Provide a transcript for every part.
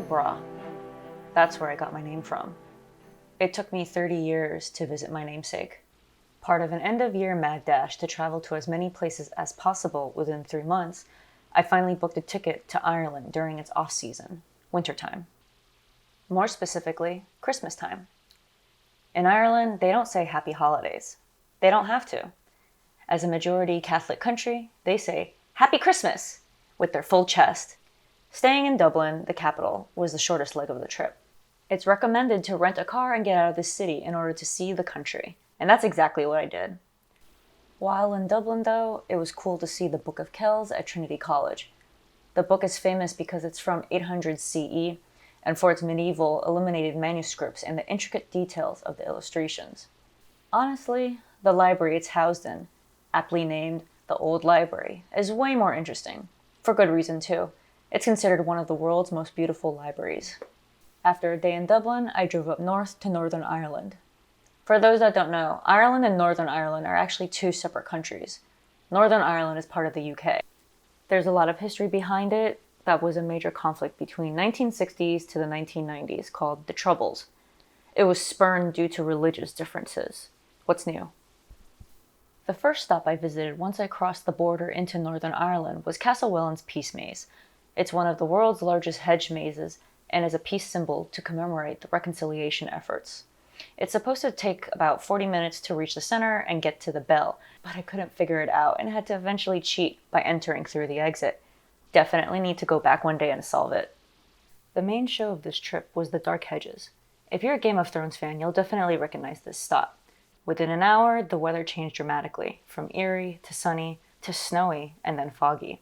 Bra. That's where I got my name from. It took me 30 years to visit my namesake. Part of an end-of-year mad dash to travel to as many places as possible within 3 months, I finally booked a ticket to Ireland during its off-season, wintertime. More specifically, Christmas time. In Ireland, they don't say happy holidays. They don't have to. As a majority Catholic country, they say Happy Christmas with their full chest. Staying in Dublin, the capital, was the shortest leg of the trip. It's recommended to rent a car and get out of the city in order to see the country, and that's exactly what I did. While in Dublin, though, it was cool to see the Book of Kells at Trinity College. The book is famous because it's from 800 CE and for its medieval illuminated manuscripts and the intricate details of the illustrations. Honestly, the library it's housed in, aptly named the Old Library, is way more interesting. For good reason, too. It's considered one of the world's most beautiful libraries. After a day in Dublin, I drove up north to Northern Ireland. For those that don't know, Ireland and Northern Ireland are actually two separate countries. Northern Ireland is part of the UK. There's a lot of history behind it. That was a major conflict between 1960s to the 1990s called the Troubles. It was spurned due to religious differences. What's new? The first stop I visited once I crossed the border into Northern Ireland was Castle's Peace Maze. It's one of the world's largest hedge mazes and is a peace symbol to commemorate the reconciliation efforts. It's supposed to take about 40 minutes to reach the center and get to the bell, but I couldn't figure it out and had to eventually cheat by entering through the exit. Definitely need to go back one day and solve it. The main show of this trip was the Dark Hedges. If you're a Game of Thrones fan, you'll definitely recognize this stop. Within an hour, the weather changed dramatically, from eerie to sunny to snowy and then foggy.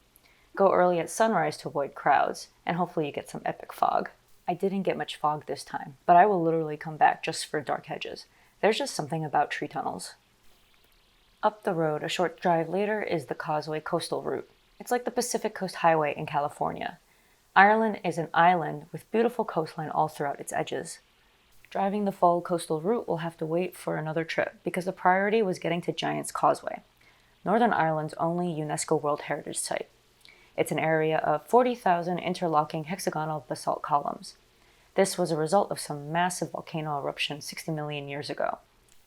Go early at sunrise to avoid crowds, and hopefully you get some epic fog. I didn't get much fog this time, but I will literally come back just for Dark Hedges. There's just something about tree tunnels. Up the road, a short drive later, is the Causeway coastal route. It's like the Pacific Coast Highway in California. Ireland is an island with beautiful coastline all throughout its edges. Driving the full coastal route will have to wait for another trip because the priority was getting to Giant's Causeway, Northern Ireland's only UNESCO World Heritage Site. It's an area of 40,000 interlocking hexagonal basalt columns. This was a result of some massive volcano eruption 60 million years ago.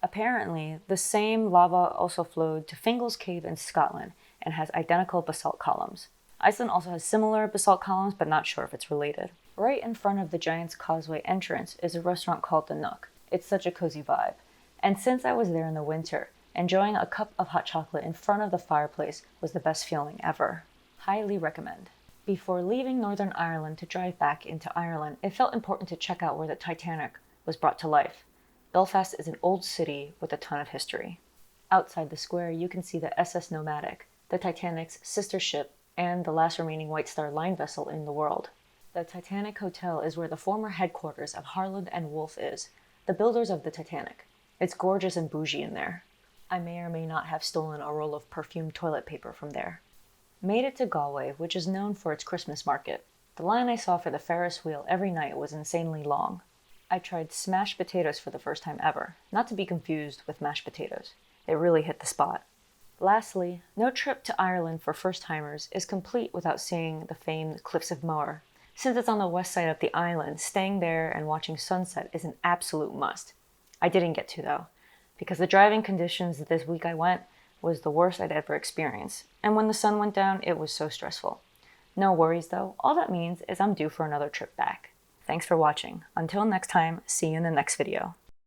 Apparently, the same lava also flowed to Fingal's Cave in Scotland and has identical basalt columns. Iceland also has similar basalt columns, but not sure if it's related. Right in front of the Giant's Causeway entrance is a restaurant called The Nook. It's such a cozy vibe. And since I was there in the winter, enjoying a cup of hot chocolate in front of the fireplace was the best feeling ever. Highly recommend. Before leaving Northern Ireland to drive back into Ireland, it felt important to check out where the Titanic was brought to life. Belfast is an old city with a ton of history. Outside the square, you can see the SS Nomadic, the Titanic's sister ship, and the last remaining White Star Line vessel in the world. The Titanic Hotel is where the former headquarters of Harland and Wolff is, the builders of the Titanic. It's gorgeous and bougie in there. I may or may not have stolen a roll of perfumed toilet paper from there. Made it to Galway, which is known for its Christmas market. The line I saw for the Ferris wheel every night was insanely long. I tried smashed potatoes for the first time ever, not to be confused with mashed potatoes. It really hit the spot. Lastly, no trip to Ireland for first-timers is complete without seeing the famed Cliffs of Moher. Since it's on the west side of the island, staying there and watching sunset is an absolute must. I didn't get to though, because the driving conditions this week I went was the worst I'd ever experienced, and when the sun went down, it was so stressful. No worries though, all that means is I'm due for another trip back. Thanks for watching. Until next time, see you in the next video.